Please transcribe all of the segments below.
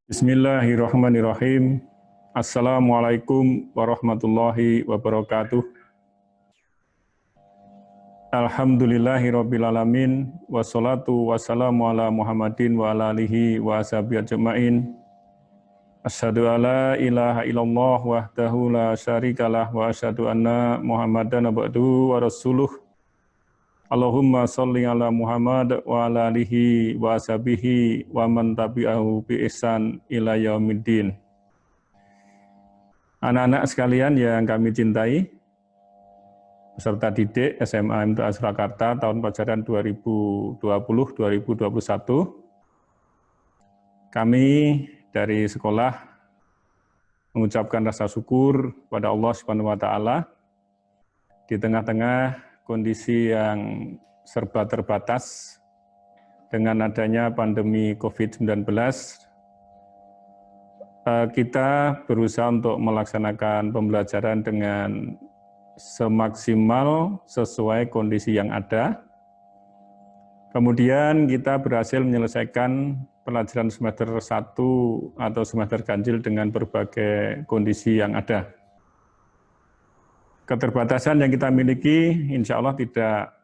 Bismillahirrahmanirrahim. Assalamualaikum warahmatullahi wabarakatuh. Alhamdulillahirrabbilalamin. Wassalatu wassalamu ala Muhammadin wa ala alihi wa ashabihi ajma'in. Asyhadu alla ilaha illallah wahdahu la syarikalah wa asyhadu anna Muhammadan abduhu wa rasuluh. Allahumma sholli ala Muhammad wa ala alihi wa ashabihi wa man tabi'ahu bi ihsan ila yaumiddin. Anak-anak sekalian yang kami cintai, peserta didik SMA MTA Surakarta tahun pelajaran 2020-2021, kami dari sekolah mengucapkan rasa syukur pada Allah Subhanahu wa taala di tengah-tengah kondisi yang serba terbatas dengan adanya pandemi COVID-19, kita berusaha untuk melaksanakan pembelajaran dengan semaksimal sesuai kondisi yang ada. Kemudian kita berhasil menyelesaikan pelajaran semester 1 atau semester ganjil dengan berbagai kondisi yang ada. Keterbatasan yang kita miliki insya Allah tidak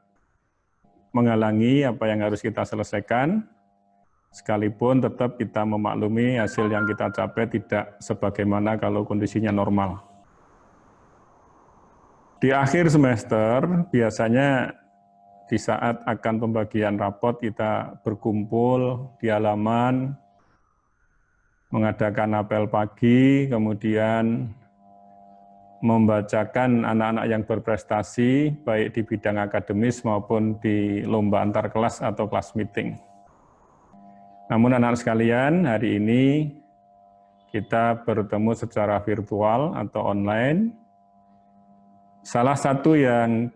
menghalangi apa yang harus kita selesaikan, sekalipun tetap kita memaklumi hasil yang kita capai tidak sebagaimana kalau kondisinya normal. Di akhir semester, biasanya di saat akan pembagian rapot kita berkumpul di halaman, mengadakan apel pagi, kemudian membacakan anak-anak yang berprestasi, baik di bidang akademis maupun di lomba antar kelas atau kelas meeting. Namun anak-anak sekalian, hari ini kita bertemu secara virtual atau online. Salah satu yang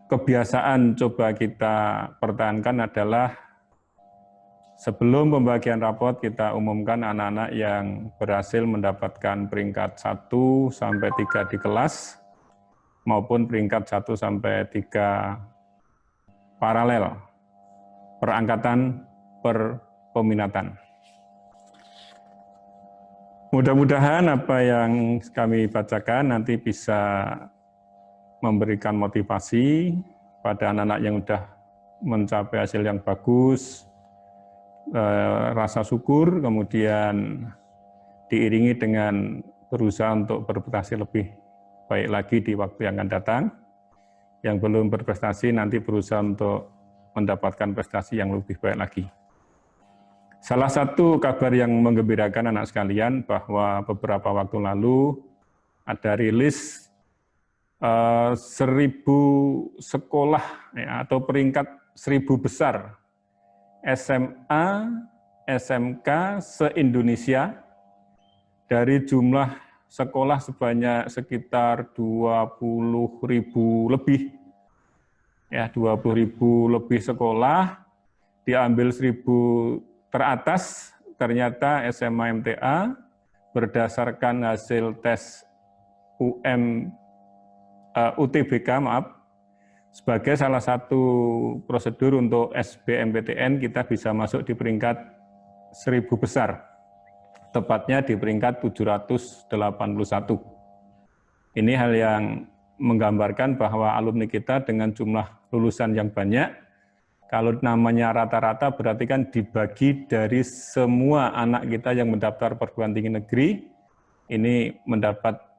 kebiasaan coba kita pertahankan adalah sebelum pembagian rapot kita umumkan anak-anak yang berhasil mendapatkan peringkat 1 sampai 3 di kelas maupun peringkat 1 sampai 3 paralel per angkatan per peminatan. Mudah-mudahan apa yang kami bacakan nanti bisa memberikan motivasi pada anak-anak yang sudah mencapai hasil yang bagus, rasa syukur, kemudian diiringi dengan berusaha untuk berprestasi lebih baik lagi di waktu yang akan datang. Yang belum berprestasi nanti berusaha untuk mendapatkan prestasi yang lebih baik lagi. Salah satu kabar yang menggembirakan anak sekalian bahwa beberapa waktu lalu ada rilis 1.000 sekolah ya, atau peringkat 1.000 besar SMA, SMK se-Indonesia dari jumlah sekolah sebanyak sekitar 20.000 lebih. Ya, 20.000 lebih sekolah, diambil 1.000 teratas, ternyata SMA MTA berdasarkan hasil tes UTBK, sebagai salah satu prosedur untuk SBMPTN, kita bisa masuk di peringkat 1.000 besar, tepatnya di peringkat 781. Ini hal yang menggambarkan bahwa alumni kita dengan jumlah lulusan yang banyak, kalau namanya rata-rata berarti kan dibagi dari semua anak kita yang mendaftar perguruan tinggi negeri, ini mendapat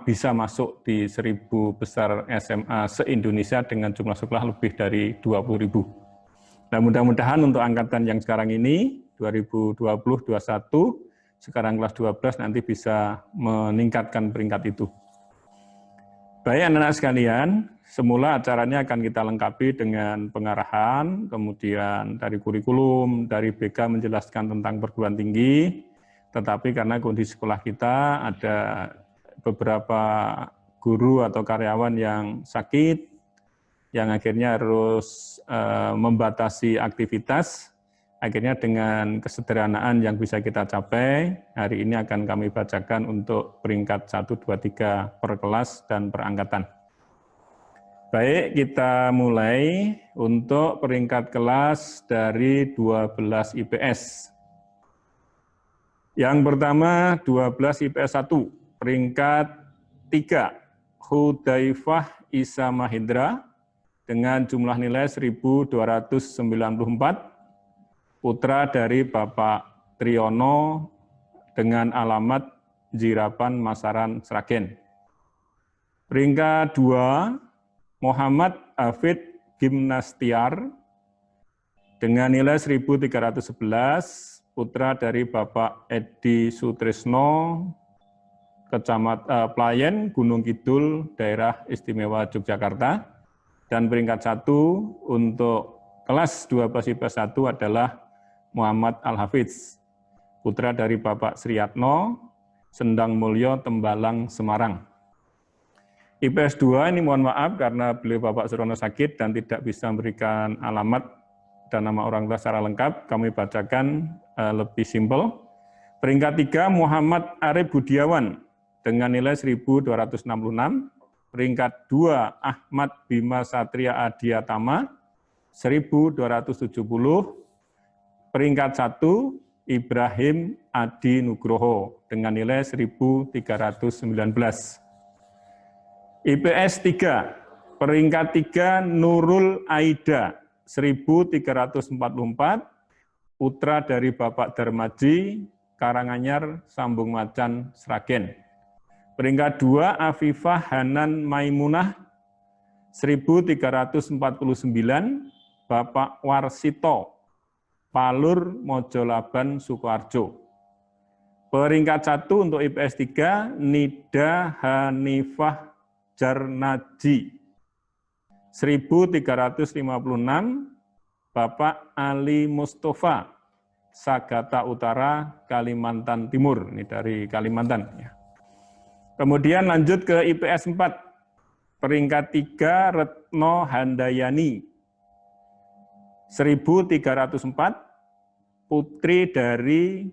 bisa masuk di 1.000 besar SMA se-Indonesia dengan jumlah sekolah lebih dari 20.000. Nah, mudah-mudahan untuk angkatan yang sekarang ini, 2020-21, sekarang kelas 12 nanti bisa meningkatkan peringkat itu. Baik anak-anak sekalian, semula acaranya akan kita lengkapi dengan pengarahan, kemudian dari kurikulum, dari BK menjelaskan tentang perguruan tinggi, tetapi karena kondisi sekolah kita ada beberapa guru atau karyawan yang sakit, yang akhirnya harus membatasi aktivitas, akhirnya dengan kesederhanaan yang bisa kita capai, hari ini akan kami bacakan untuk peringkat 1, 2, 3 per kelas dan per angkatan. Baik, kita mulai untuk peringkat kelas dari 12 IPS. Yang pertama 12 IPS 1, peringkat 3, Hudzaifah Isa Mahendra dengan jumlah nilai 1294, putra dari Bapak Triyono dengan alamat Jirapan Masaran Sragen. Peringkat 2, Muhammad Hafid Gimnastiar dengan nilai 1311, putra dari Bapak Edi Sutrisno, Pelayan, Gunung Kidul, Daerah Istimewa Yogyakarta. Dan peringkat 1 untuk kelas 12 IPS 1 adalah Muhammad Al-Hafiz, putra dari Bapak Sriyatno, Sendang Mulyo, Tembalang, Semarang. IPS 2 ini mohon maaf karena beliau Bapak Surono sakit dan tidak bisa memberikan alamat dan nama orang tua secara lengkap, kami bacakan lebih simpel. Peringkat 3, Muhammad Arif Budiawan dengan nilai 1266. Peringkat 2, Ahmad Bima Satria Adiatama 1270. Peringkat 1, Ibrahim Adi Nugroho dengan nilai 1319. IPS 3, peringkat 3, Nurul Aida 1344, putra dari Bapak Darmaji, Karanganyar, Sambung Macan, Sragen. Peringkat 2, Afifah Hanan Maimunah 1349, Bapak Warsito, Palur, Mojolaban, Sukoharjo. Peringkat 1 untuk IPS 3, Nida Hanifah Jarnaji 1356, Bapak Ali Mustafa, Sagata Utara, Kalimantan Timur. Ini dari Kalimantan. Kemudian lanjut ke IPS 4. Peringkat 3, Retno Handayani 1304, putri dari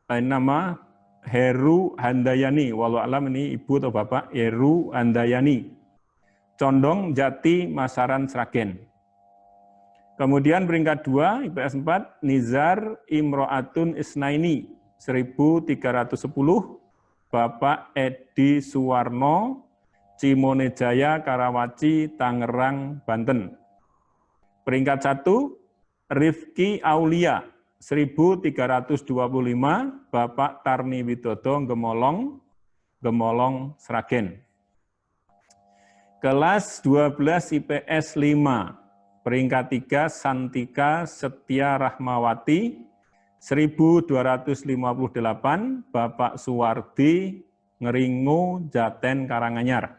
nama Heru Handayani. Walau alam ini ibu atau bapak, Heru Handayani, Condong, Jati, Masaran, Sragen. Kemudian peringkat 2, IPS 4, Nizar Imro'atun Isnaini 1310, Bapak Edi Suwarno, Cimonejaya, Karawaci, Tangerang, Banten. Peringkat 1, Rifki Aulia 1325, Bapak Tarni Widodo, Gemolong, Sragen. Kelas 12 IPS 5, peringkat 3, Santika Setia Rahmawati 1258, Bapak Suwardi, Ngeringu, Jaten, Karanganyar.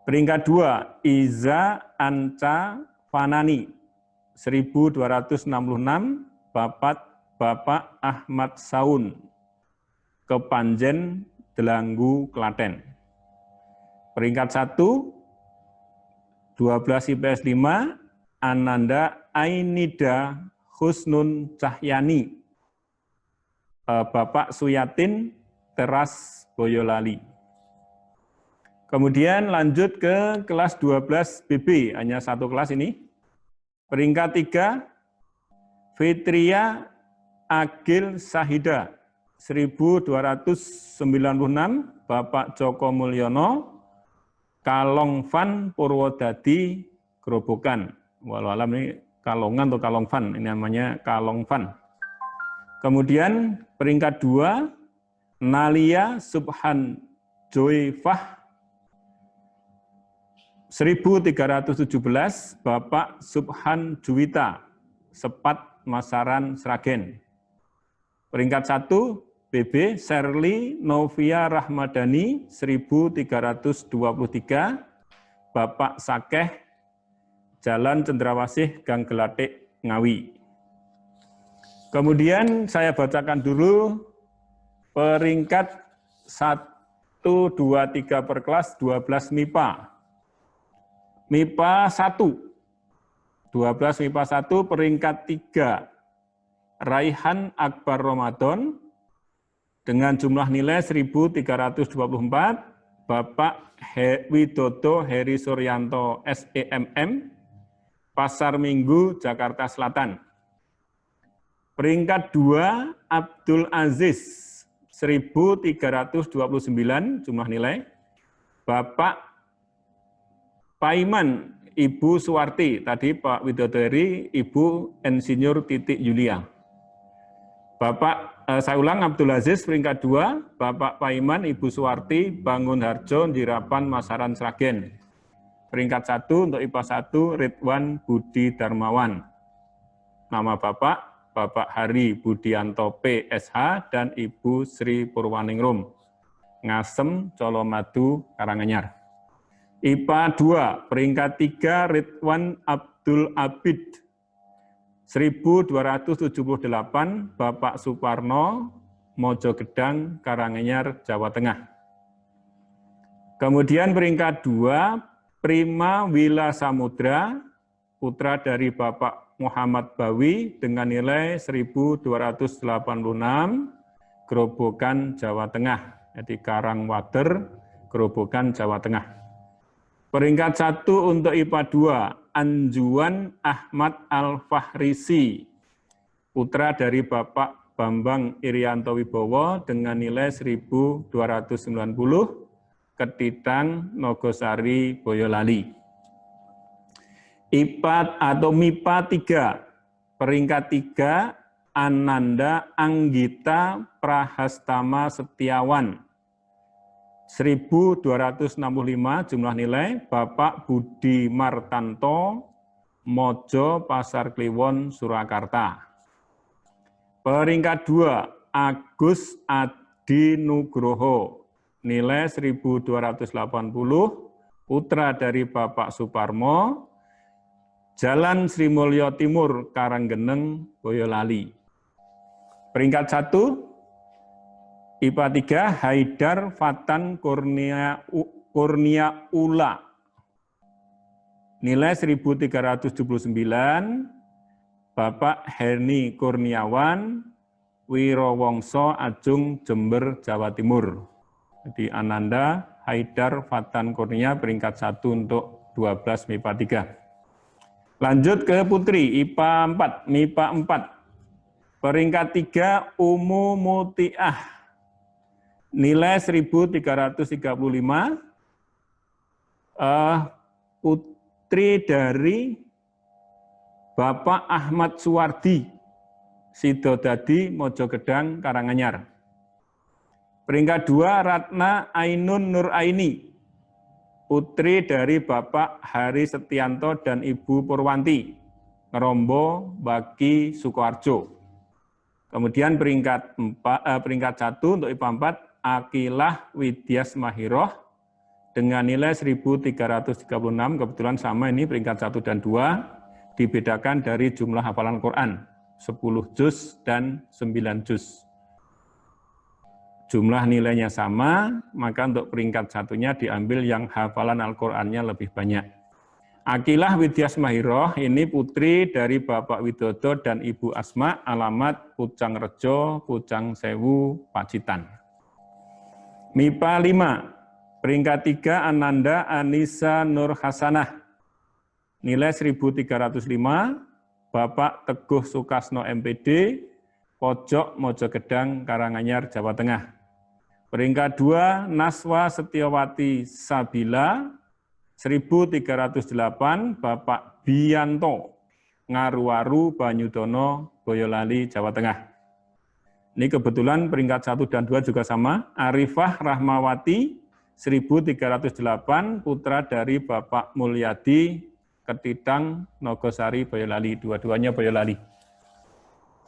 Peringkat 2, Iza Anca Fanani 1266, Bapak Ahmad Saun, Kepanjen, Delanggu, Klaten. Peringkat 1, 12 IPS 5, Ananda Ainida Husnun Cahyani, Bapak Suyatin, Teras, Boyolali. Kemudian lanjut ke kelas 12 BB, hanya satu kelas ini. Peringkat 3, Fitria Agil Sahida 1296, Bapak Joko Mulyono, Kalongfan Purwodadi, Grobogan. Walau alam ini Kalongan atau Kalongfan, ini namanya Kalongfan. Kemudian peringkat 2, Nalia Subhan Joyfah 1317, Bapak Subhan Juwita, Sepat, Masaran, Sragen. Peringkat 1, BB Sherly Novia Rahmadani 1323, Bapak Sakeh, Jalan Cendrawasih, Gang Gelatik, Ngawi. Kemudian saya bacakan dulu peringkat 1, 2, 3 per kelas 12 MIPA. MIPA 1, 12 MIPA 1 peringkat 3, Raihan Akbar Ramadan dengan jumlah nilai 1324, Bapak Widodo Heri Suryanto SEMM, Pasar Minggu, Jakarta Selatan. Peringkat 2, Abdul Aziz, 1329 jumlah nilai. Bapak Paiman, Ibu Suwarti, tadi Pak Widodari, Ibu Insinyur Titik Yulia. Saya ulang, Abdul Aziz peringkat 2, Bapak Paiman, Ibu Suwarti, Bangun Harjo, Jirapan, Masaran, Sragen. Peringkat 1 untuk IPA 1, Ridwan Budi Darmawan. Nama Bapak, Bapak Hari Budianto PSH, dan Ibu Sri Purwaningrum, Ngasem, Colomadu, Karanganyar. IPA 2, peringkat 3, Ridwan Abdul Abid, 1278, Bapak Suparno, Mojogedang, Karanganyar, Jawa Tengah. Kemudian peringkat 2, Prima Wila Samudra, putra dari Bapak Muhammad Bawi dengan nilai 1286, Grobogan, Jawa Tengah. Jadi Karangwater, Grobogan, Jawa Tengah. Peringkat 1 untuk IPA 2, Anjuan Ahmad Al-Fahrisi, putra dari Bapak Bambang Irianto Wibowo dengan nilai 1290, Ketitang, Nogosari, Boyolali. IPA atau MIPA 3, peringkat 3, Ananda Anggita Prahastama Setiawan, 1265 jumlah nilai, Bapak Budi Martanto, Mojo, Pasar Kliwon, Surakarta. Peringkat 2, Agus Adi Nugroho, nilai 1280, putra dari Bapak Suparmo, Jalan Sri Mulyo Timur, Karanggeneng, Boyolali. Peringkat 1, IPA 3, Haidar Fatan Kurnia Ula, nilai 1379, Bapak Herni Kurniawan, Wirowongso Ajung, Jember, Jawa Timur. Jadi Ananda Haidar Fatan Kurnia peringkat 1 untuk 12 MIPA 3. Lanjut ke Putri, IPA 4, MIPA 4. Peringkat 3, Umu Mutiah, nilai 1335, putri dari Bapak Ahmad Suwardi, Sidodadi, Mojogedang, Karanganyar. Peringkat 2, Ratna Ainun Nuraini, putri dari Bapak Hari Setianto dan Ibu Purwanti, Ngerombo, Bagi, Sukoharjo. Kemudian peringkat 1 untuk IPA 4, Akilah Widyas Mahiroh dengan nilai 1336, kebetulan sama ini peringkat 1 dan 2, dibedakan dari jumlah hafalan Quran, 10 juz dan 9 juz. Jumlah nilainya sama, maka untuk peringkat 1-nya diambil yang hafalan Al-Qur'annya lebih banyak. Akilah Widyas Mahiroh ini putri dari Bapak Widodo dan Ibu Asma, alamat Pucang Rejo, Pucang Sewu, Pacitan. MIPA 5, peringkat 3, Ananda Anissa Nur Hasanah, nilai 1305, Bapak Teguh Sukasno MPD, Pojok Mojogedang, Karanganyar, Jawa Tengah. Peringkat 2, Naswa Setiawati Sabila, 1308, Bapak Bianto, Ngaruwaru, Banyudono, Boyolali, Jawa Tengah. Ini kebetulan peringkat 1 dan 2 juga sama. Arifah Rahmawati, 1308, putra dari Bapak Mulyadi, Ketitang, Nogosari, Boyolali. Dua-duanya Boyolali.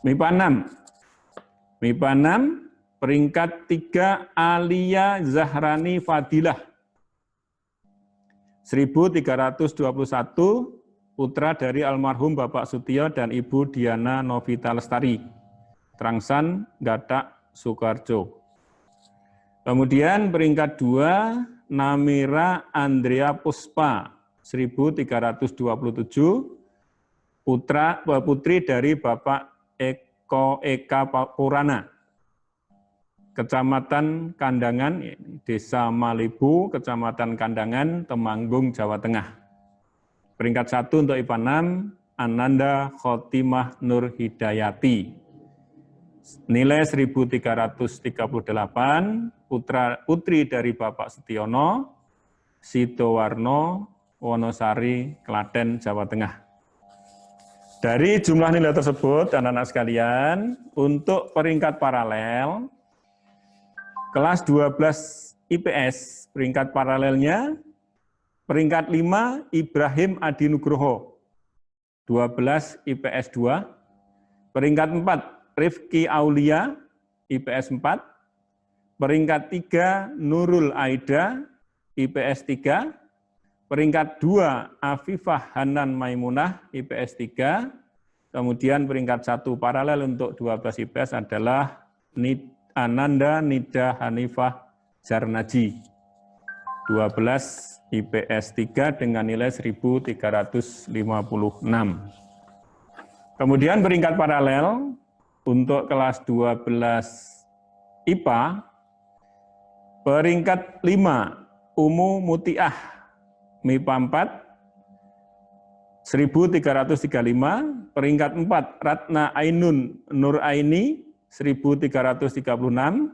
MIPA 6. MIPA 6, peringkat 3, Alia Zahrani Fadilah, 1321, putra dari almarhum Bapak Sutio dan Ibu Diana Novita Lestari, Trangsan, Gatak, Sukoharjo. Kemudian peringkat 2, Namira Andrea Puspa, 1327, putri dari Bapak Eka Purana, Kecamatan Kandangan, Desa Malibu, Kecamatan Kandangan, Temanggung, Jawa Tengah. Peringkat 1 untuk IPA 6, Ananda Khotimah Nur Hidayati, nilai 1338, putri dari Bapak Setiono, Sidowarno, Wonosari, Klaten, Jawa Tengah. Dari jumlah nilai tersebut, anak-anak sekalian, untuk peringkat paralel, kelas 12 IPS, peringkat paralelnya, peringkat 5, Ibrahim Adi Nugroho, 12 IPS 2, peringkat 4, Rifki Aulia, IPS 4, peringkat 3, Nurul Aida, IPS 3, peringkat 2, Afifah Hanan Maimunah, IPS 3, kemudian peringkat 1 paralel untuk 12 IPS adalah Ananda Nida Hanifah Jarnaji, 12 IPS 3 dengan nilai 1356. Kemudian peringkat paralel untuk kelas 12 IPA, peringkat 5, Umu Mutiah, MIPA 4, 1335, peringkat 4, Ratna Ainun Nur Aini, 1336,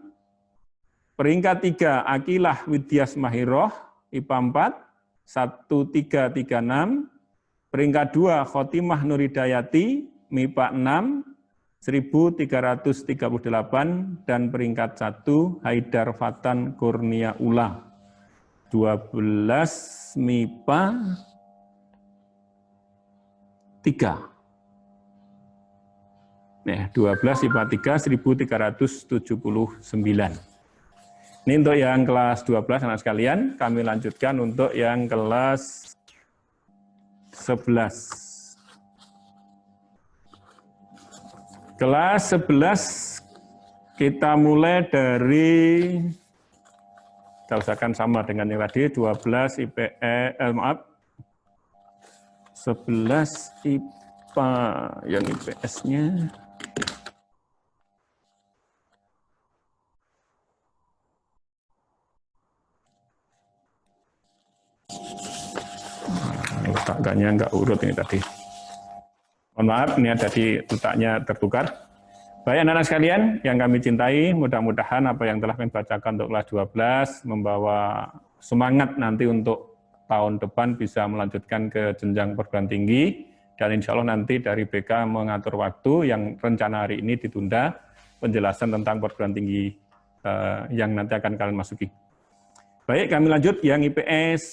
peringkat 3, Akilah Widyas Mahiroh, IPA 4, 1336, peringkat 2, Khotimah Nuridayati, MIPA 6, 1338, dan peringkat 1, Haidar Fatan Kurnia Ula, 12 MIPA 3. Nah, 12 IPA 3, 1379. Ini untuk yang kelas 12, anak sekalian. Kami lanjutkan untuk yang kelas 11. Kelas 11 kita mulai dari, kita usahakan sama dengan yang tadi, 12 11 IPA yang IPS-nya. Letaknya enggak urut ini tadi. Mohon maaf, ini ada di letaknya tertukar. Baik anak-anak sekalian yang kami cintai, mudah-mudahan apa yang telah kami bacakan untuk kelas 12 membawa semangat nanti untuk tahun depan bisa melanjutkan ke jenjang perguruan tinggi, dan insya Allah nanti dari BK mengatur waktu yang rencana hari ini ditunda, penjelasan tentang perguruan tinggi yang nanti akan kalian masuki. Baik, kami lanjut yang IPS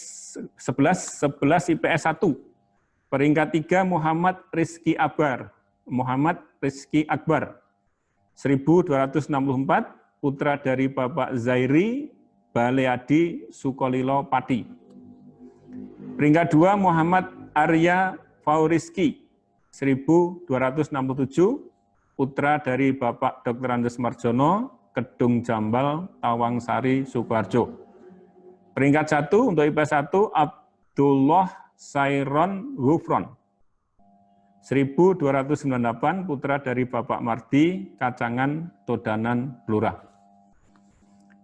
11 IPS 1. Peringkat 3, Muhammad Rizki Akbar. Muhammad Rizki Akbar, 1264, putra dari Bapak Zairi Baleadi Sukolilo Pati. Peringkat 2, Muhammad Arya Fauriski, 1267, putra dari Bapak Dr. Andes Marjono, Kedung Jambal, Tawangsari, Sukoharjo. Peringkat 1 untuk IPS 1, Abdullah Sairon Gufron, 1298, putra dari Bapak Mardi, Kacangan, Todanan, Blora.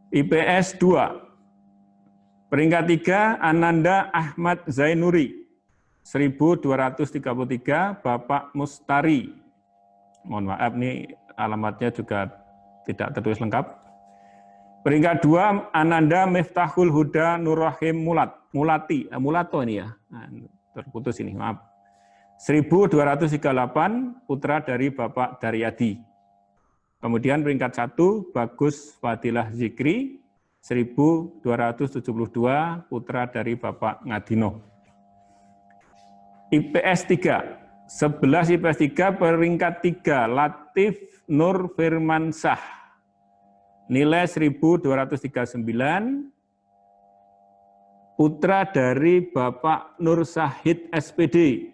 IPS 2, peringkat 3, Ananda Ahmad Zainuri, 1233, Bapak Mustari. Mohon maaf, ini alamatnya juga tidak tertulis lengkap. Peringkat 2, Ananda Miftahul Huda Nurrahim Mulati, Mulato ini ya, nah, terputus ini, maaf. 1238, putra dari Bapak Daryadi. Kemudian peringkat 1, Bagus Fadilah Zikri, 1272, putra dari Bapak Ngadino. IPS 3, 11 IPS 3, peringkat 3, Latif Nur Firmansyah, nilai 1239, putra dari Bapak Nur Syahid SPD,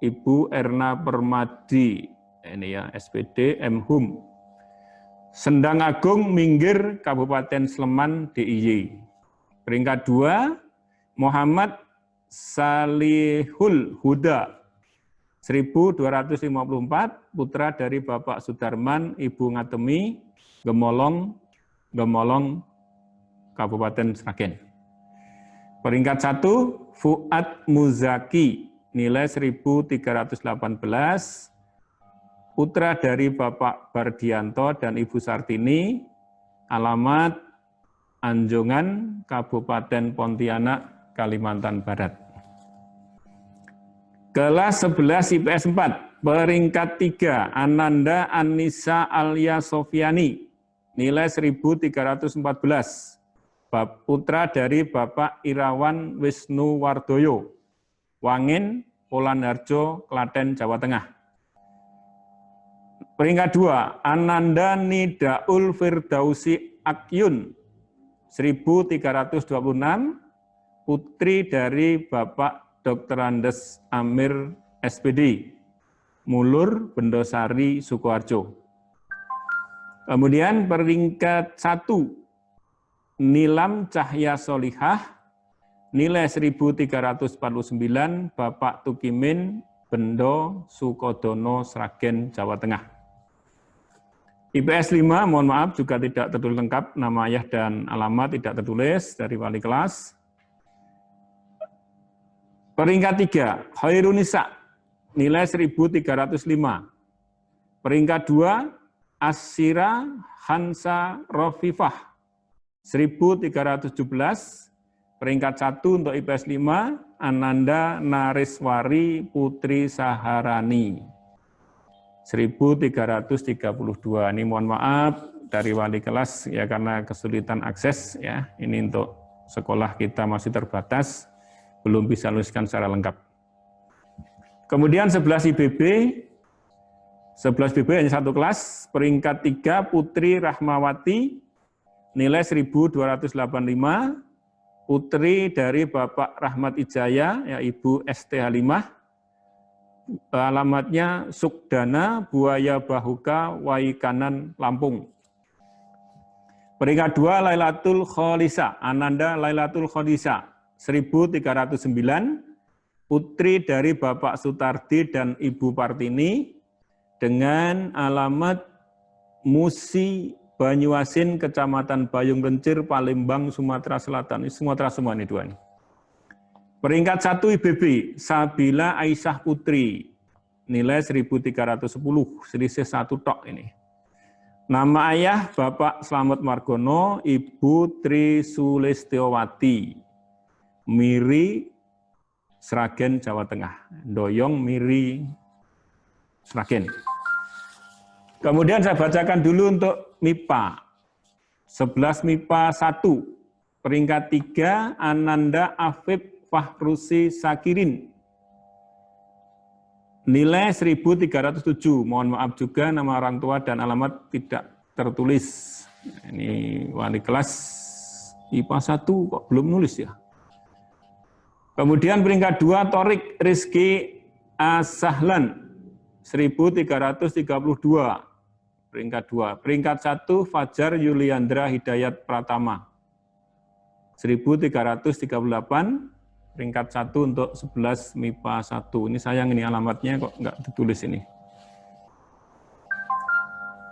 Ibu Erna Permadi, ini ya SPD MHUM, Sendang Agung Minggir, Kabupaten Sleman, DIY. Peringkat 2, Muhammad Salihul Huda, 1254, putra dari Bapak Sudarman, Ibu Ngatemi, Gemolong, Kabupaten Sragen. Peringkat 1, Fuad Muzaki, nilai 1318, putra dari Bapak Bardianto dan Ibu Sartini, alamat Anjongan, Kabupaten Pontianak, Kalimantan Barat. Kelas 11 IPS 4, peringkat 3, Ananda Anissa Alia Sofiani, nilai 1314, putra dari Bapak Irawan Wisnu Wardoyo, Wangin, Polanharjo, Klaten, Jawa Tengah. Peringkat 2, Ananda Nidaul Firdausi Akyun, 1326, putri dari Bapak Dr. Andes Amir SPD, Mulur, Bendosari, Sukoharjo. Kemudian peringkat 1, Nilam Cahya Solihah, nilai 1349, Bapak Tukimin, Bendo, Sukodono, Sragen, Jawa Tengah. IPS 5, mohon maaf juga tidak tertulis lengkap, nama ayah dan alamat tidak tertulis dari wali kelas. Peringkat 3, Khairunisa, nilai 1305. Peringkat 2, Asyira Hansa Rofifah, 1317. Peringkat 1 untuk IPS 5, Ananda Nariswari Putri Saharani, 1332. Ini mohon maaf dari wali kelas ya karena kesulitan akses ya. Ini untuk sekolah kita masih terbatas, belum bisa luluskan secara lengkap. Kemudian 11 IBB hanya satu kelas, peringkat 3 Putri Rahmawati, nilai 1285, putri dari Bapak Rahmat Ijaya, ya Ibu ST Halimah, alamatnya Sukdana, Buaya Bahuka, Waikanan, Lampung. Peringkat 2 Lailatul Kholisa, Ananda Lailatul Kholisa, 1309, putri dari Bapak Sutardi dan Ibu Partini, dengan alamat Musi Banyuasin, Kecamatan Bayung Rencir, Palembang, Sumatera Selatan. Ini Sumatera semua nih dua nih. Peringkat 1 IBB, Sabila Aisyah Putri, nilai 1310, selisih 1 tok ini. Nama ayah Bapak Slamet Margono, Ibu Tri Sulistiowati, Miri, Sragen, Jawa Tengah. Doyong, Miri, Sragen. Kemudian saya bacakan dulu untuk MIPA. 11 MIPA 1, peringkat 3 Ananda Afif Fahrusi Sakirin, nilai 1307. Mohon maaf juga nama orang tua dan alamat tidak tertulis. Ini wali kelas IPA 1 kok belum nulis ya. Kemudian peringkat 2 Torik Rizky Asahlan, 1332. Peringkat 2. Peringkat 1 Fajar Yuliandra Hidayat Pratama, 1338. Peringkat 1 untuk 11 MIPA 1. Ini sayang ini alamatnya kok nggak ditulis ini.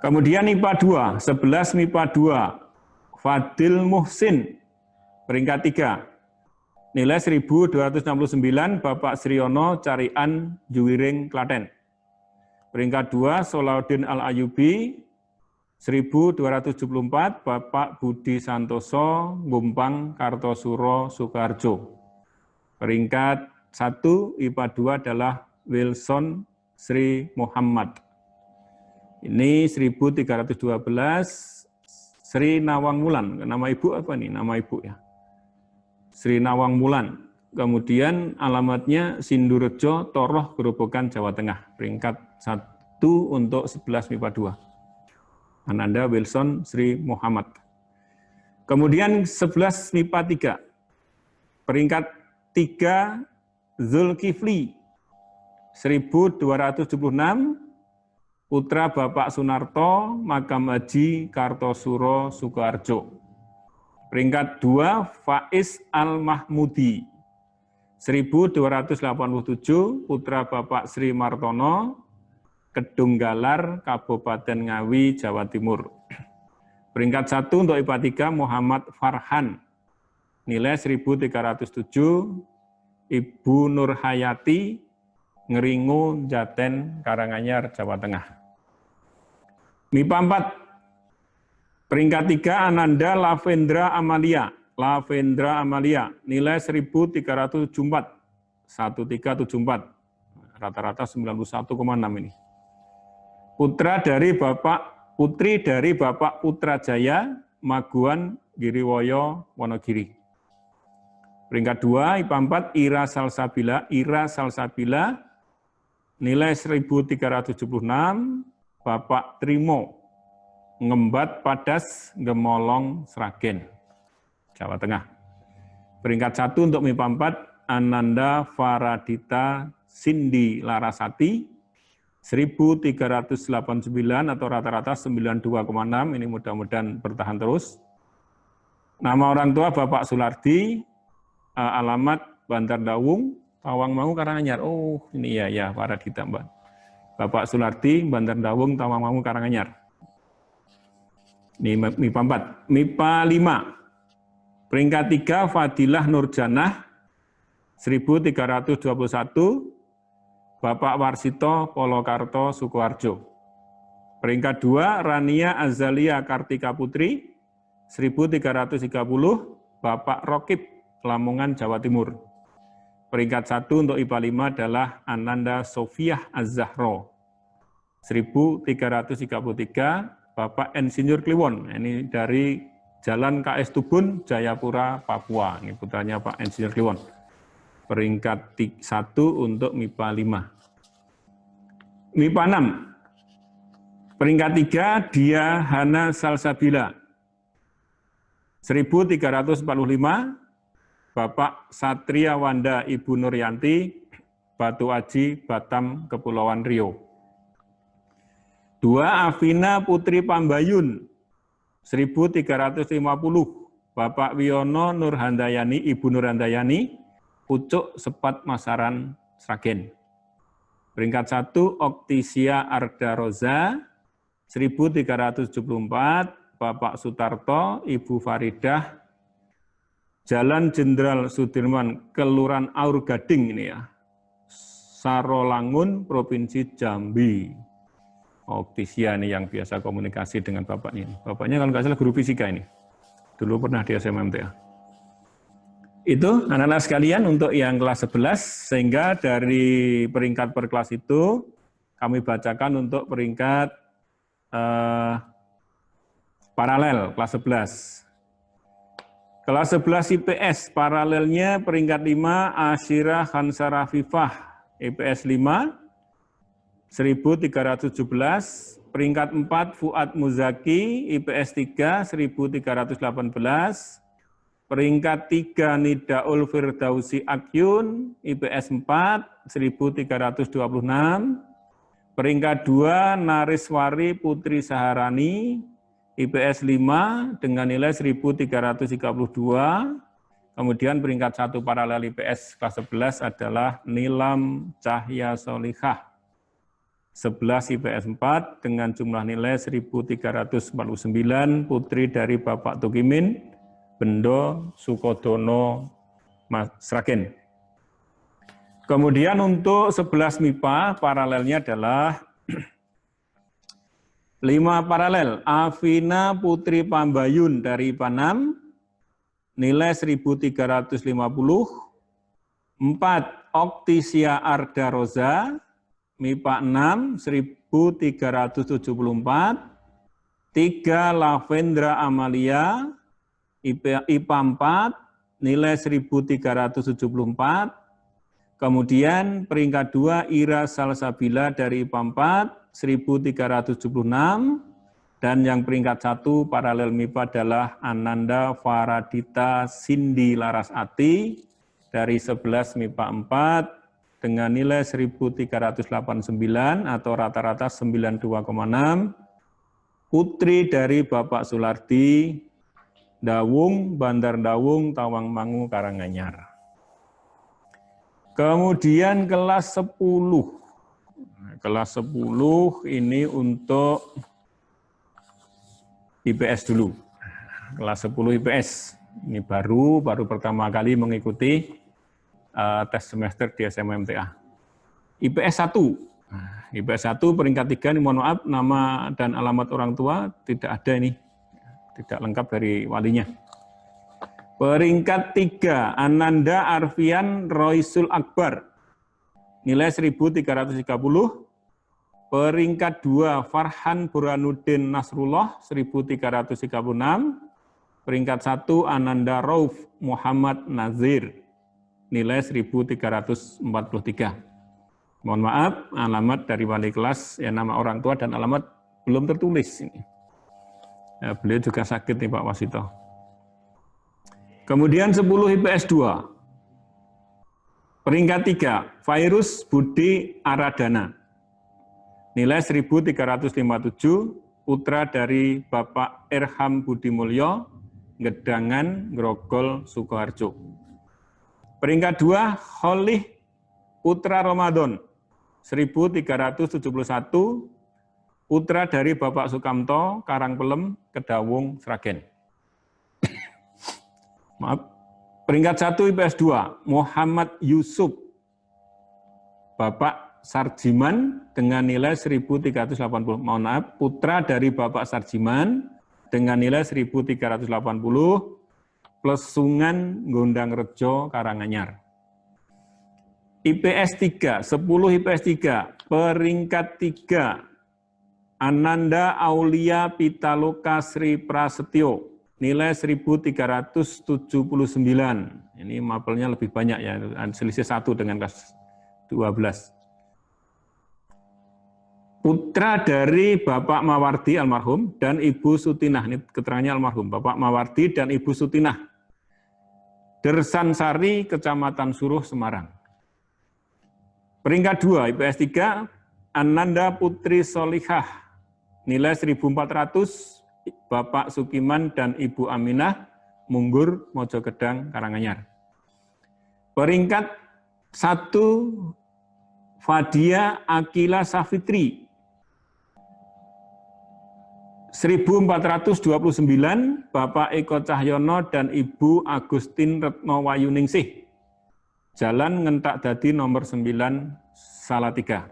Kemudian MIPA 2, 11 MIPA 2, Fadil Muhsin, peringkat 3. Nilai 1269, Bapak Sriono, Carian, Juwiring, Klaten. Peringkat 2, Solahuddin Al-Ayubi, 1274, Bapak Budi Santoso, Gumpang, Kartosuro, Sukoharjo. Peringkat 1, IPA 2 adalah Wilson Sri Muhammad. Ini 1312, Sri Nawang Mulan. Nama ibu apa nih? Nama ibu ya. Sri Nawang Mulan. Kemudian alamatnya Sindurejo, Toroh, Gerobokan, Jawa Tengah. Peringkat 1 untuk 11 MIPA 2. Ananda Wilson Sri Muhammad. Kemudian 11 MIPA 3. Peringkat 3 Zulkifli, 1276, putra Bapak Sunarto, Makam Haji, Kartosuro, Sukoharjo. Peringkat 2 Faiz Al-Mahmudi, 1287, putra Bapak Sri Martono, Kedunggalar, Kabupaten Ngawi, Jawa Timur. Peringkat 1 untuk IPA 3 Muhammad Farhan, nilai 1307, Ibu Nurhayati, Ngeringu, Jaten, Karanganyar, Jawa Tengah. MIPA 4. Peringkat 3 Ananda Lavendra Amalia. Lavendra Amalia, nilai 1374. 1374. Rata-rata 91,6 ini. Putri dari Bapak Putrajaya Maguan Giriwoyo Wonogiri. Peringkat 2 IPA 4 Ira Salsabila, nilai 1376. Bapak Trimo Ngembat Padas Gemolong Sragen, Jawa Tengah. Peringkat 1 untuk MIPA 4 Ananda Faradita Sindi Larasati, 1389 atau rata-rata 92,6, ini mudah-mudahan bertahan terus. Nama orang tua Bapak Sulardi, alamat Bantar Dawung, Tawangmangu, Karanganyar. Oh, ini ya Faradita Mbak. Bapak Sulardi, Bantar Dawung, Tawangmangu, Karanganyar. Ini MIPA 4. MIPA 5. Peringkat 3 Fadilah Nurjanah, 1321. Bapak Warsito Polokarto Sukoharjo. Peringkat 2 Rania Azalia Kartika Putri, 1330. Bapak Rokib Lamongan, Jawa Timur. Peringkat 1 untuk IPA 5 adalah Ananda Sofiah Az-Zahro, 1333. Bapak Insinyur Kliwon, ini dari Jalan KS Tubun, Jayapura, Papua. Ini putranya Pak Insinyur Kliwon. Peringkat 1 untuk MIPA 5. MIPA 6. Peringkat 3 Dia Hana Salsabila, 1345. Bapak Satria Wanda Ibu Nuryanti, Batu Aji, Batam, Kepulauan Riau. 2 Afina Putri Pambayun, 1350. Bapak Wiono Nurhandayani, Ibu Nurhandayani, Pucuk Sepat Masaran, Sragen. Peringkat 1 Oktisia Arda Roza, 1374. Bapak Sutarto, Ibu Faridah, Jalan Jenderal Sudirman, Kelurahan Aur Gading ini ya, Sarolangun, Provinsi Jambi. Oktisia ini yang biasa komunikasi dengan bapaknya ini. Bapaknya kalau nggak salah guru fisika ini. Dulu pernah di SMMTA. Itu anak-anak sekalian untuk yang kelas 11, sehingga dari peringkat per kelas itu kami bacakan untuk peringkat paralel kelas 11. Kelas 11 IPS, paralelnya peringkat 5 Asyirah Khansara Fifah, IPS 5, 1317. Peringkat 4 Fuad Muzaki, IPS 3, 1318. Peringkat 3 Nidaul Firdausi Akyun, IPS 4, 1326. Peringkat 2 Nariswari Putri Saharani, IPS 5 dengan nilai 1332. Kemudian peringkat 1 paralel IPS kelas 11 adalah Nilam Cahya Solihah, 11 IPS 4 dengan jumlah nilai 1349, putri dari Bapak Tukimin, Bendo Sukodono, Sragen. Kemudian untuk 11 MIPA paralelnya adalah 5 paralel, Afina Putri Pambayun dari IPA 6, nilai 1350. 4 Oktisia Arda Roza, MIPA 6, 1374. 3 Lavendra Amalia, IPA 4, nilai 1374. Kemudian peringkat 2 Ira Salsabila dari IPA 4, 1376. Dan yang peringkat 1 paralel MIPA adalah Ananda Faradita Sindi Larasati dari 11 MIPA 4 dengan nilai 1389 atau rata-rata 92,6. Putri dari Bapak Sulardi, Dawung, Bandar Dawung, Tawangmangu, Karanganyar. Kemudian kelas 10. Kelas 10 ini untuk IPS dulu. Kelas 10 IPS. Ini baru pertama kali mengikuti tes semester di SMMTA. IPS 1, Nah, IPS 1 peringkat 3 ini mohon maaf, nama dan alamat orang tua tidak ada ini. Tidak lengkap dari walinya. Peringkat 3, Ananda Arfian Roisul Akbar. Nilai 1330. Peringkat 2, Farhan Burhanuddin Nasrullah 1336. Peringkat 1, Ananda Rauf Muhammad Nazir. Nilai 1343. Mohon maaf, alamat dari wali kelas, ya nama orang tua dan alamat belum tertulis. Ya, beliau juga sakit nih Pak Wasito. Kemudian 10 IPS 2. Peringkat 3, Virus Budi Aradana. Nilai 1357, putra dari Bapak Irham Budi Mulyo, Gedangan, Grogol, Sukoharjo. Peringkat 2, Kholih Putra Ramadan. 1371, putra dari Bapak Sukamto, Karangpelem, Kedawung, Sragen. Maaf. Peringkat 1 IPS 2, Muhammad Yusuf, Bapak Sarjiman dengan nilai 1380. Mohon maaf, putra dari Bapak Sarjiman dengan nilai 1380, Plesungan, Gondang Rejo, Karanganyar. IPS 3, 10 IPS 3, peringkat 3, Ananda Aulia Pitaloka Sri Prasetyo, nilai 1379. Ini mapelnya lebih banyak ya, selisih 1 dengan kelas 12. Putra dari Bapak Mawardi almarhum dan Ibu Sutinah, ini keterangannya almarhum, Bapak Mawardi dan Ibu Sutinah, Dersansari, Kecamatan Suruh, Semarang. Peringkat 2, IPS 3, Ananda Putri Solihah, nilai 1400, Bapak Sukiman dan Ibu Aminah, Munggur, Mojogedang, Karanganyar. Peringkat 1, Fadia Akila Safitri, 1429, Bapak Eko Cahyono dan Ibu Agustin Retno Wayuningsih, Jalan Ngentak Dadi nomor 9, Salatiga.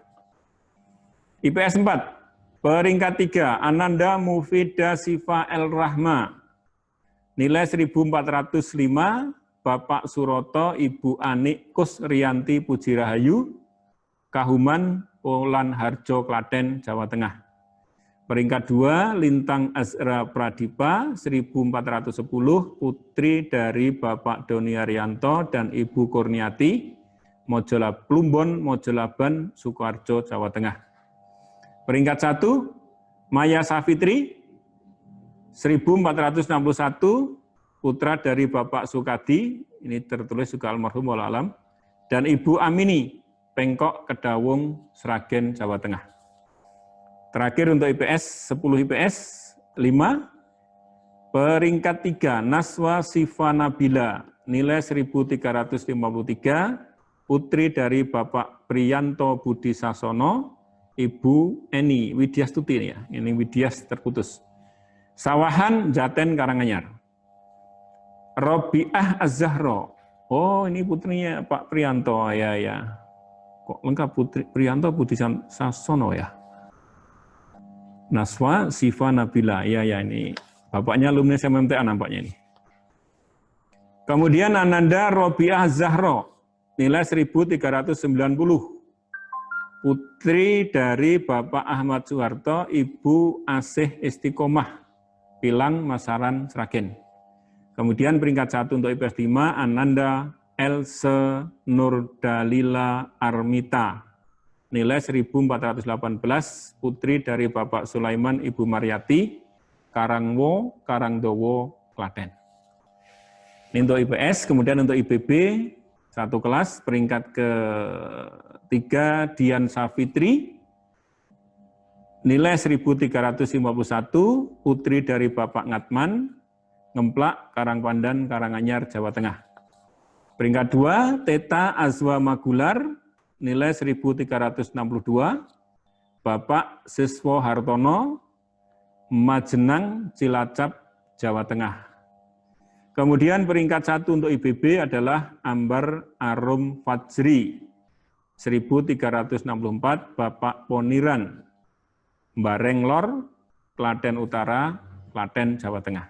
IPS 4, peringkat 3, Ananda Mufida Sifa El Rahma, nilai 1405, Bapak Suroto, Ibu Anik Kus Rianti Pujirahayu, Kahuman, Polan Harjo, Klaten, Jawa Tengah. Peringkat 2, Lintang Azra Pradipa, 1410, putri dari Bapak Doni Arianto dan Ibu Kurniati, Plumbon, Mojolaban, Sukoharjo, Jawa Tengah. Peringkat 1, Maya Safitri, 1461, putra dari Bapak Sukadi, ini tertulis juga almarhum walalam, dan Ibu Amini, Pengkok, Kedawung, Sragen, Jawa Tengah. Terakhir untuk IPS, 10 IPS, 5, peringkat 3, Naswa Sifa Nabila, nilai 1353, putri dari Bapak Priyanto Budi Sasono, Ibu Eni Widyastuti, ya, ini Widyas terputus. Sawahan, Jaten, Karanganyar. Robiah Az-Zahro, oh ini putrinya Pak Priyanto, ya. Kok lengkap Putri Priyanto Budi Sasono ya? Naswa Sifa Nabila, ya ini bapaknya alumni SMMTA nampaknya ini. Kemudian Ananda Robiah Zahro, nilai 1390, putri dari Bapak Ahmad Soeharto, Ibu Asih Istiqomah, Pilang, Masaran, Sragen. Kemudian peringkat 1 untuk IPS 5, Ananda Else Nurdalila Armita, nilai 1418, putri dari Bapak Sulaiman, Ibu Mariati, Karangwo, Karangdowo, Klaten. Ini untuk IPS, kemudian untuk IPB, 1 kelas, peringkat ke-3, Dian Safitri, nilai 1351, putri dari Bapak Ngatman, Ngemplak, Karangpandan, Karanganyar, Jawa Tengah. Peringkat 2, Teta Azwa Magular, nilai 1362, Bapak Siswo Hartono, Majenang, Cilacap, Jawa Tengah. Kemudian peringkat 1 untuk IBB adalah Ambar Arum Fajri, 1364 Bapak Poniran Bareng Lor, Klaten Utara, Klaten, Jawa Tengah.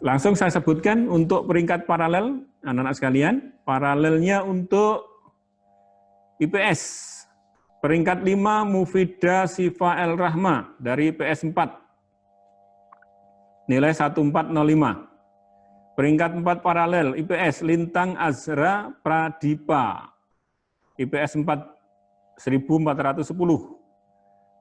Langsung saya sebutkan untuk peringkat paralel, anak-anak sekalian, paralelnya untuk IPS. Peringkat 5 Mufidah Sifa El Rahma dari IPS 4. Nilai 1405. Peringkat 4 paralel IPS Lintang Azra Pradipa. IPS 4 1410.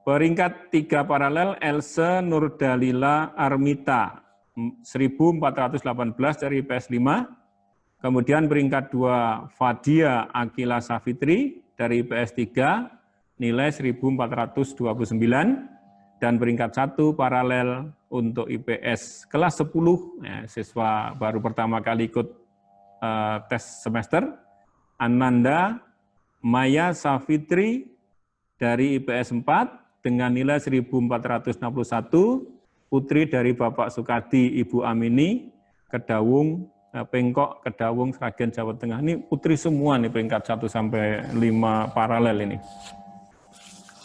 Peringkat 3 paralel Else Nurdalila Armita 1418 dari IPS 5. Kemudian peringkat 2 Fadia Akila Safitri dari IPS 3 nilai 1429 dan peringkat 1 paralel untuk IPS kelas 10 ya, siswa baru pertama kali ikut tes semester Ananda Maya Safitri dari IPS 4 dengan nilai 1461, putri dari Bapak Sukadi Ibu Amini, Kedawung, Pengkok, Kedawung, Sragen, Jawa Tengah. Ini putri semua nih peringkat 1 sampai 5 paralel ini.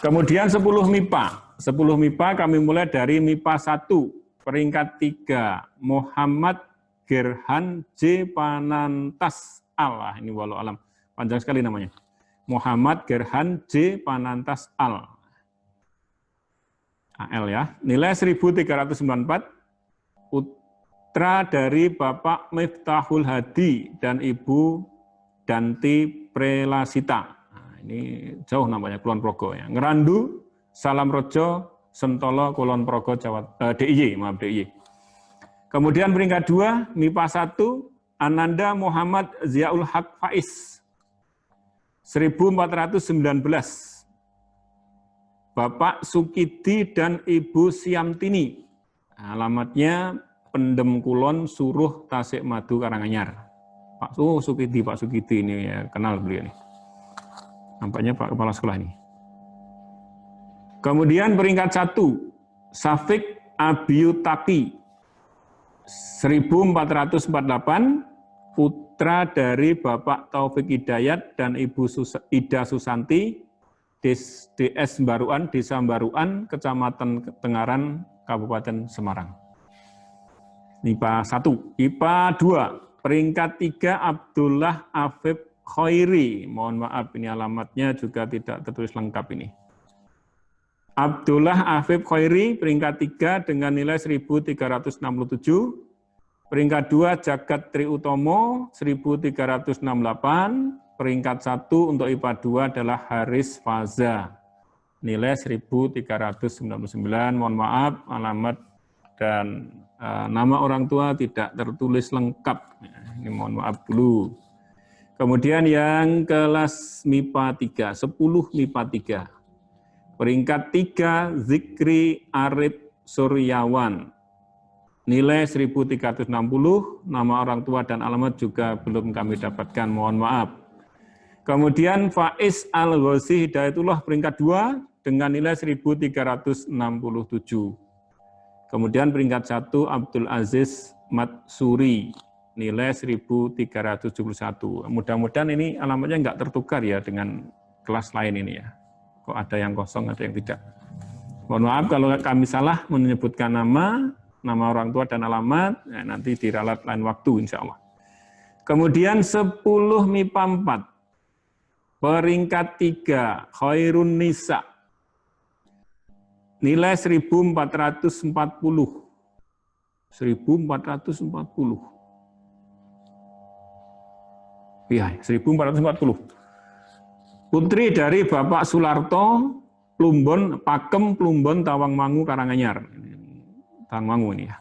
Kemudian 10 MIPA. 10 MIPA kami mulai dari MIPA 1, peringkat 3, Muhammad Gerhan J. Panantas Al. Ini walau alam, panjang sekali namanya. Muhammad Gerhan J. Panantas Al. AL ya. Nilai 1394, putra dari Bapak Miftahul Hadi dan Ibu Danti Prelasita. Nah, ini jauh namanya, Kulon Progo ya. Ngerandu, Salam Rojo, Sentolo, Kulon Progo, DIY, maaf DIY. Kemudian peringkat 2, MIPA 1, Ananda Muhammad Ziaul Haq Faiz, 1419. Bapak Sukidi dan Ibu Siamtini, alamatnya Pendem Kulon, Suruh, Tasikmadu, Karanganyar. Pak Sukidi ini ya, kenal beliau nih. Nampaknya Pak Kepala Sekolah ini. Kemudian peringkat 1, Safik Abiyutaki, 1448, putra dari Bapak Taufik Hidayat dan Ibu Ida Susanti, DS Baruan, Desa Baruan, Kecamatan Tengaran, Kabupaten Semarang. IPA 1. IPA 2, peringkat 3, Abdullah Afif Khairi. Mohon maaf, ini alamatnya juga tidak tertulis lengkap ini. Abdullah Afif Khairi, peringkat 3 dengan nilai 1367. Peringkat 2, Jagat Tri Utomo, 1368. Peringkat 1 untuk IPA 2 adalah Haris Faza, nilai 1399. Mohon maaf, alamat dan nama orang tua tidak tertulis lengkap. Ini mohon maaf dulu. Kemudian yang kelas MIPA 3, 10 MIPA 3. Peringkat 3, Zikri Arif Suryawan, nilai 1360, nama orang tua dan alamat juga belum kami dapatkan, mohon maaf. Kemudian Faiz Al-Ghazi Hidayatullah, peringkat 2 dengan nilai 1367. Kemudian peringkat 1, Abdul Aziz Matsuri, nilai 1371. Mudah-mudahan ini alamatnya enggak tertukar ya dengan kelas lain ini ya. Kok ada yang kosong, ada yang tidak. Mohon maaf kalau kami salah menyebutkan nama orang tua dan alamat, ya nanti diralat lain waktu insya Allah. Kemudian 10 MIPA 4, peringkat 3, Khairun Nisa, nilai 1440. 1440. Iya, 1440. Putri dari Bapak Sularto, Plumbon, Pakem, Plumbon, Tawangmangu, Karanganyar. Tawangmangu ini ya.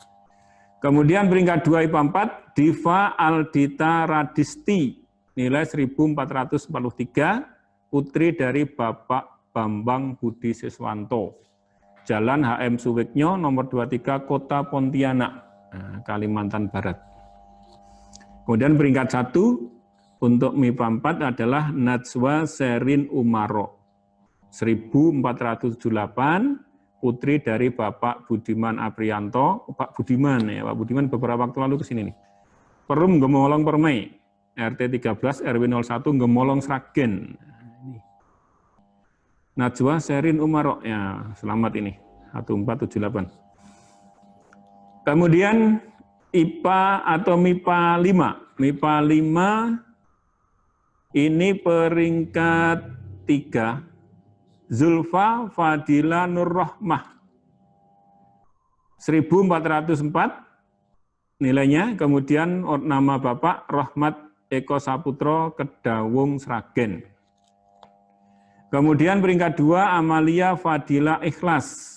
Kemudian peringkat 2 IPA 4, Diva Aldita Radisti, nilai 1443, putri dari Bapak Bambang Budi Siswanto. Jalan HM Suwiknyo, nomor 23, Kota Pontianak, Kalimantan Barat. Kemudian peringkat 1, untuk MIPA 4 adalah Najwa Serin Umaro, 1478, putri dari Bapak Budiman Aprianto. Pak Budiman ya, Pak Budiman beberapa waktu lalu ke sini nih. Perum Gemolong Permai, RT 13 RW 01 Gemolong Sragen. Najwa Sherin Umarok, ya selamat ini, 1478. Kemudian IPA atau MIPA 5. MIPA 5 ini peringkat 3, Zulfa Fadila Nur Rahmah, 1404 nilainya. Kemudian nama Bapak Rahmat Eko Saputro Kedawung Sragen. Kemudian peringkat 2 Amalia Fadila Ikhlas,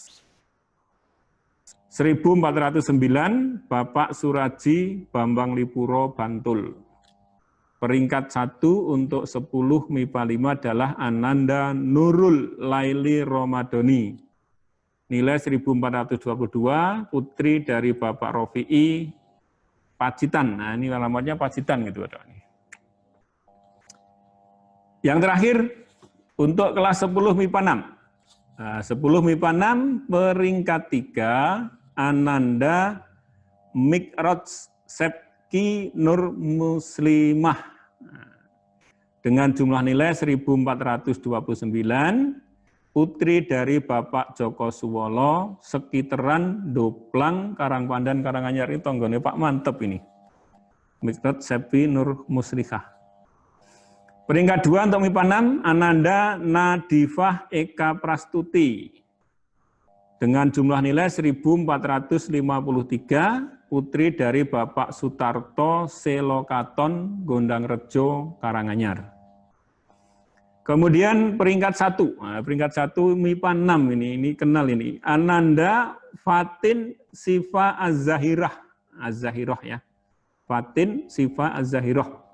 1409 Bapak Suraji Bambang Lipuro Bantul. Peringkat 1 untuk 10 MIPA 5 adalah Ananda Nurul Laili Romadoni. Nilai 1422, putri dari Bapak Rofi'i Pacitan. Nah, ini alamatnya Pacitan gitu. Yang terakhir untuk kelas 10 MIPA 6. Nah, 10 MIPA 6 peringkat 3 Ananda Mikroj Sepki Nur Muslimah dengan jumlah nilai 1429, putri dari Bapak Joko Suwolo, Sekiteran, Doplang, Karangpandan, Karanganyar. Ini tonggone Pak mantep ini. Mikroj Sepki Nur Muslimah. Peringkat 2 untuk MIPA 6, Ananda Nadifah Eka Prastuti. Dengan jumlah nilai 1453, putri dari Bapak Sutarto Selokaton, Gondang Rejo, Karanganyar. Kemudian peringkat 1, nah, peringkat 1 MIPA 6 ini kenal ini. Ananda Fatin Sifa Az-Zahirah. Az-Zahirah ya. Fatin Sifa Az-Zahirah.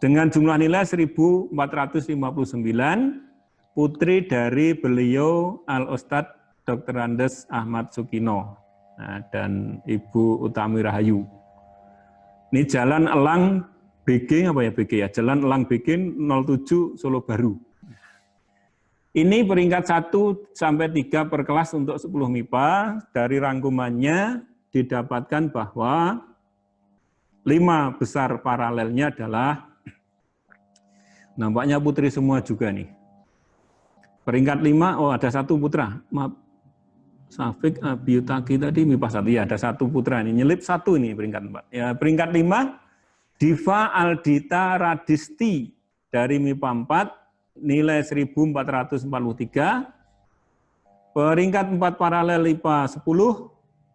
Dengan jumlah nilai 1459, putri dari beliau Al-Ustadz Dr. Andes Ahmad Sukino, nah, dan Ibu Utami Rahayu. Ini Jalan Elang BG, apa ya BG ya? Jalan Elang BG 07 Solo Baru. Ini peringkat 1 sampai 3 per kelas untuk 10 MIPA. Dari rangkumannya didapatkan bahwa 5 besar paralelnya adalah, nampaknya putri semua juga nih. Peringkat 5, oh ada 1 putra. Maaf, Safik Abiyutaki tadi MIPA 1. Ya, ada 1 putra ini. Nyelip 1 ini peringkat 4. Ya, peringkat 5, Diva Aldita Radisti dari MIPA 4, nilai 1443. Peringkat 4 paralel IPA 10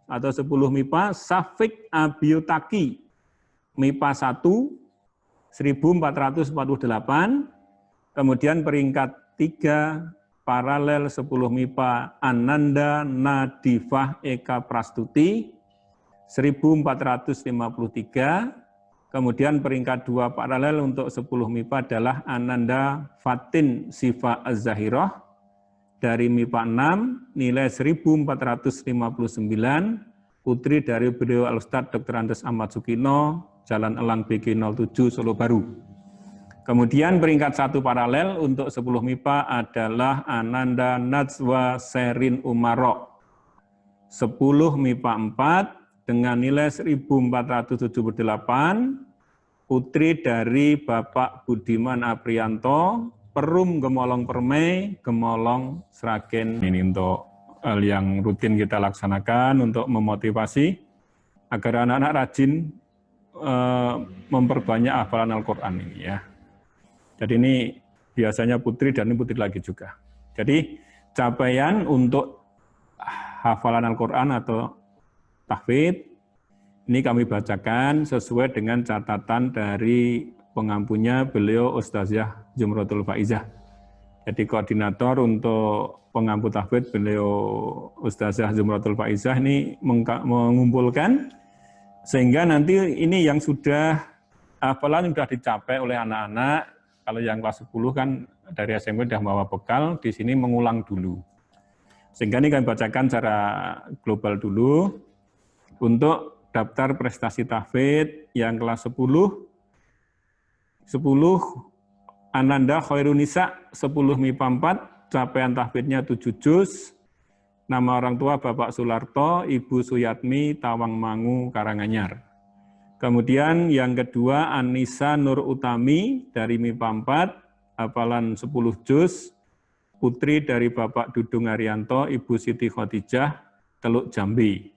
atau 10 MIPA, Safik Abiyutaki MIPA 1, 1448, kemudian peringkat 3 paralel 10 MIPA Ananda Nadifah Eka Prastuti 1453, kemudian peringkat 2 paralel untuk 10 MIPA adalah Ananda Fatin Sifa Az-Zahirah dari MIPA 6, nilai 1459, putri dari beliau Al-Ustadz Dr. Andes Ahmad Sukino, Jalan Elang BG 07 Solo Baru. Kemudian peringkat 1 paralel untuk 10 MIPA adalah Ananda Najwa Sherin Umarok, 10 MIPA 4 dengan nilai 1478, putri dari Bapak Budiman Aprianto, Perum Gemolong Permai, Gemolong Sragen. Ini untuk hal yang rutin kita laksanakan untuk memotivasi agar anak-anak rajin memperbanyak hafalan Al-Quran ini ya. Jadi ini biasanya putri dan ini putri lagi juga. Jadi capaian untuk hafalan Al-Quran atau tahfidz ini kami bacakan sesuai dengan catatan dari pengampunya beliau Ustazah Zumratul Faizah. Jadi koordinator untuk pengampu tahfidz beliau Ustazah Zumratul Faizah ini mengumpulkan sehingga nanti ini yang sudah hafalan sudah dicapai oleh anak-anak. Kalau yang kelas 10 kan dari SMP sudah bawa bekal, di sini mengulang dulu. Sehingga ini kami bacakan secara global dulu. Untuk daftar prestasi tahfidz yang kelas 10 Ananda Khairunisa 10 MIPA 4, capaian tahfidznya 7 juz. Nama orang tua Bapak Sularto, Ibu Suyatmi, Tawangmangu, Karanganyar. Kemudian yang kedua Anissa Nur Utami dari MIPA 4, hafalan 10 juz. putri dari Bapak Dudung Haryanto, Ibu Siti Khotijah, Teluk Jambi.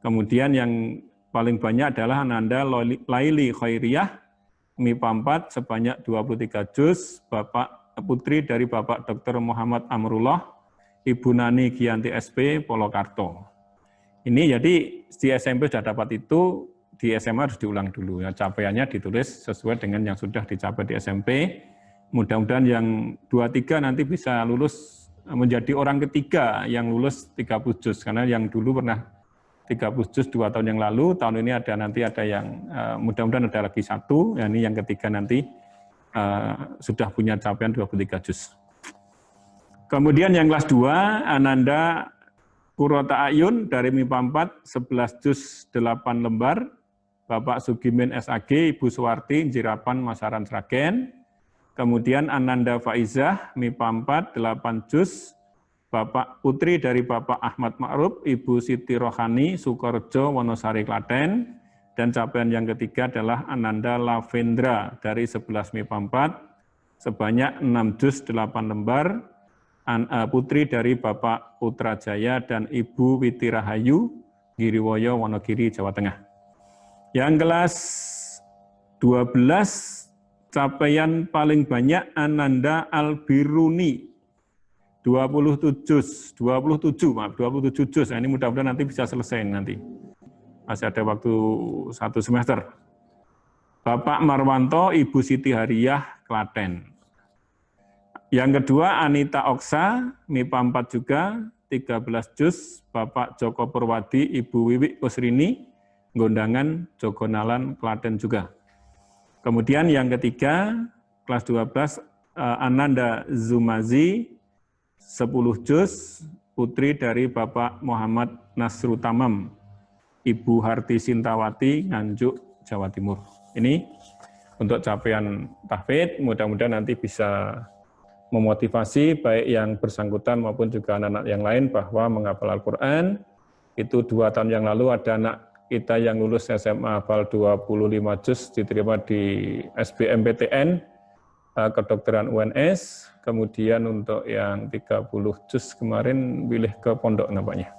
Kemudian yang paling banyak adalah Ananda Laili Khairiyah, MIPA 4 sebanyak 23 juz, putri dari Bapak Dr. Muhammad Amrullah, Ibu Nani Giyanti SP, Polokarto. Ini jadi di SMP sudah dapat itu, di SMA harus diulang dulu. Ya, capaiannya ditulis sesuai dengan yang sudah dicapai di SMP. Mudah-mudahan yang 23 nanti bisa lulus menjadi orang ketiga yang lulus 30 juz. Karena yang dulu pernah 30 juz 2 tahun yang lalu, tahun ini nanti ada yang mudah-mudahan ada lagi satu, ya, ini yang ketiga nanti sudah punya capaian 23 juz. Kemudian yang kelas 2, Ananda Kurota Ayun dari MIPA 4, 11 juz 8 lembar, Bapak Sugimin SAG, Ibu Suwarti, Jirapan, Masaran, Sragen. Kemudian Ananda Faizah, MIPA 4, 8 juz, Bapak Putri dari Bapak Ahmad Ma'ruf, Ibu Siti Rohani, Sukorejo, Wonosari, Klaten. Dan capaian yang ketiga adalah Ananda Lavendra dari 11 MIPA 4, sebanyak 6 juz 8 lembar, putri dari Bapak Putrajaya dan Ibu Witi Rahayu, Giriwoyo, Wonogiri, Jawa Tengah. Yang kelas 12, capaian paling banyak Ananda Albiruni, 27 juz. Nah, ini mudah-mudahan nanti bisa selesai nanti. Masih ada waktu 1 semester. Bapak Marwanto, Ibu Siti Hariyah, Klaten. Yang kedua, Anita Oksa, MIPA 4 juga, 13 juz, Bapak Joko Purwadi, Ibu Wiwi Kusrini, Gondangan, Jogonalan, Klaten juga. Kemudian yang ketiga, kelas 12, Ananda Zumazi, 10 juz, putri dari Bapak Muhammad Nasrutamam, Ibu Harti Sintawati, Nganjuk, Jawa Timur. Ini untuk capaian tahfidz, mudah-mudahan nanti bisa memotivasi baik yang bersangkutan maupun juga anak-anak yang lain bahwa menghafal Al-Quran. Itu 2 tahun yang lalu ada anak kita yang lulus SMA hafal 25 juz diterima di SBMPTN kedokteran UNS. Kemudian untuk yang 30 juz kemarin pilih ke pondok nampaknya.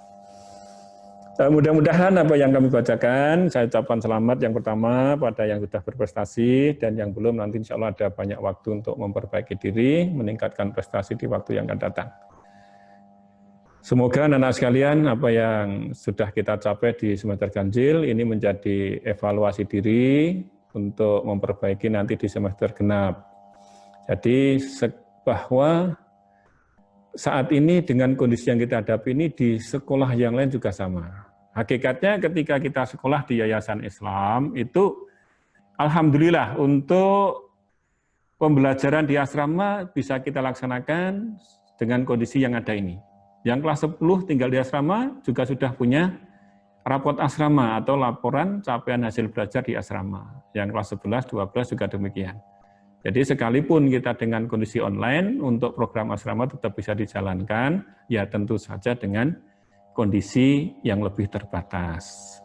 Mudah-mudahan apa yang kami bacakan, saya ucapkan selamat yang pertama pada yang sudah berprestasi, dan yang belum nanti insya Allah ada banyak waktu untuk memperbaiki diri, meningkatkan prestasi di waktu yang akan datang. Semoga anak-anak sekalian apa yang sudah kita capai di semester ganjil ini menjadi evaluasi diri untuk memperbaiki nanti di semester genap. Jadi bahwa saat ini dengan kondisi yang kita hadapi ini di sekolah yang lain juga sama. Hakikatnya ketika kita sekolah di Yayasan Islam itu alhamdulillah untuk pembelajaran di asrama bisa kita laksanakan dengan kondisi yang ada ini. Yang kelas 10 tinggal di asrama juga sudah punya raport asrama atau laporan capaian hasil belajar di asrama. Yang kelas 11, 12 juga demikian. Jadi sekalipun kita dengan kondisi online untuk program asrama tetap bisa dijalankan, ya tentu saja dengan kondisi yang lebih terbatas.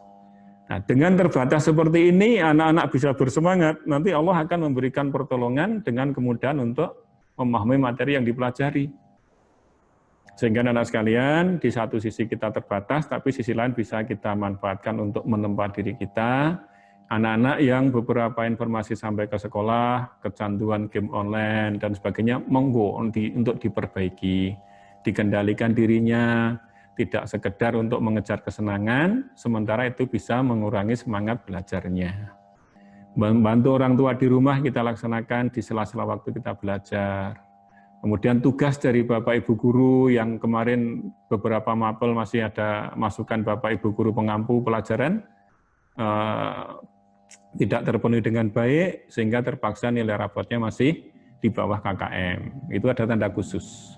Nah, dengan terbatas seperti ini, anak-anak bisa bersemangat, nanti Allah akan memberikan pertolongan dengan kemudahan untuk memahami materi yang dipelajari. Sehingga anak-anak sekalian, di satu sisi kita terbatas, tapi sisi lain bisa kita manfaatkan untuk menempa diri kita. Anak-anak yang beberapa informasi sampai ke sekolah, kecanduan game online, dan sebagainya, monggo untuk diperbaiki, dikendalikan dirinya, tidak sekedar untuk mengejar kesenangan, sementara itu bisa mengurangi semangat belajarnya. Membantu orang tua di rumah kita laksanakan di sela-sela waktu kita belajar. Kemudian tugas dari Bapak Ibu Guru yang kemarin beberapa mapel masih ada masukan Bapak Ibu Guru pengampu pelajaran, tidak terpenuhi dengan baik, sehingga terpaksa nilai raportnya masih di bawah KKM. Itu ada tanda khusus.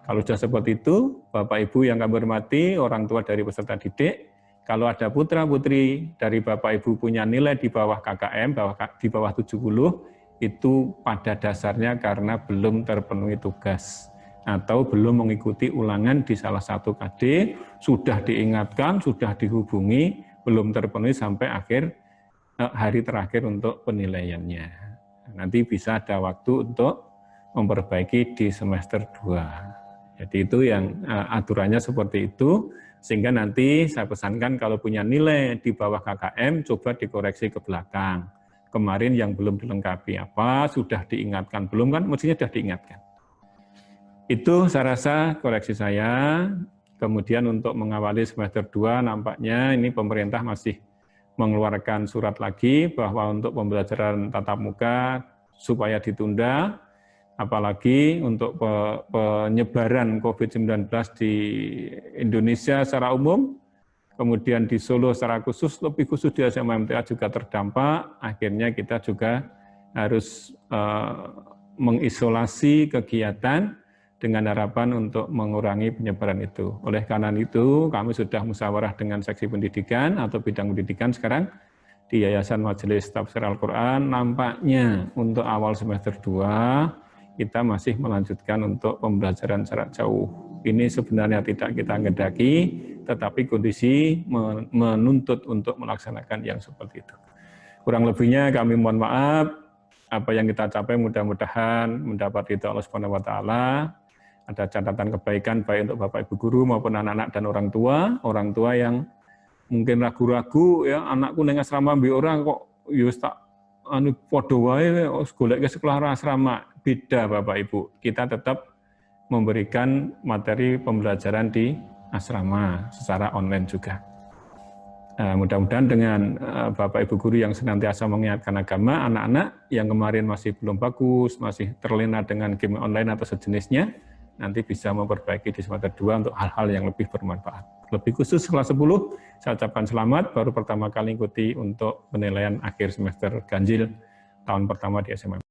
Kalau sudah seperti itu, Bapak Ibu yang kami hormati, orang tua dari peserta didik, kalau ada putra-putri dari Bapak Ibu punya nilai di bawah KKM, di bawah 70, itu pada dasarnya karena belum terpenuhi tugas atau belum mengikuti ulangan di salah satu KD, sudah diingatkan, sudah dihubungi, belum terpenuhi sampai hari terakhir untuk penilaiannya. Nanti bisa ada waktu untuk memperbaiki di semester 2. Jadi itu yang aturannya seperti itu, sehingga nanti saya pesankan kalau punya nilai di bawah KKM, coba dikoreksi ke belakang. Kemarin yang belum dilengkapi apa, sudah diingatkan, belum kan, mestinya sudah diingatkan. Itu saya rasa koreksi saya. Kemudian untuk mengawali semester 2, nampaknya ini pemerintah masih mengeluarkan surat lagi bahwa untuk pembelajaran tatap muka supaya ditunda, apalagi untuk penyebaran COVID-19 di Indonesia secara umum, kemudian di Solo secara khusus, lebih khusus di SMA MTA juga terdampak, akhirnya kita juga harus mengisolasi kegiatan dengan harapan untuk mengurangi penyebaran itu. Oleh karena itu, kami sudah musyawarah dengan seksi pendidikan atau bidang pendidikan sekarang di Yayasan Majelis Tafsir Al-Quran, nampaknya untuk awal semester 2, kita masih melanjutkan untuk pembelajaran jarak jauh. Ini sebenarnya tidak kita ngendaki, tetapi kondisi menuntut untuk melaksanakan yang seperti itu. Kurang lebihnya kami mohon maaf, apa yang kita capai mudah-mudahan mendapat ridha Allah Subhanahu wa taala. Ada catatan kebaikan baik untuk Bapak Ibu guru maupun anak-anak dan orang tua yang mungkin ragu-ragu ya, anakku ning asrama mbek ora kok ya tak anu padha wae golek ke sekolah asrama. Beda Bapak Ibu, kita tetap memberikan materi pembelajaran di asrama secara online juga. Mudah-mudahan dengan Bapak Ibu guru yang senantiasa mengingatkan agama, anak-anak yang kemarin masih belum bagus, masih terlena dengan game online atau sejenisnya, nanti bisa memperbaiki di semester 2 untuk hal-hal yang lebih bermanfaat. Lebih khusus kelas 10, saya ucapkan selamat, baru pertama kali ikuti untuk penilaian akhir semester ganjil tahun pertama di SMA.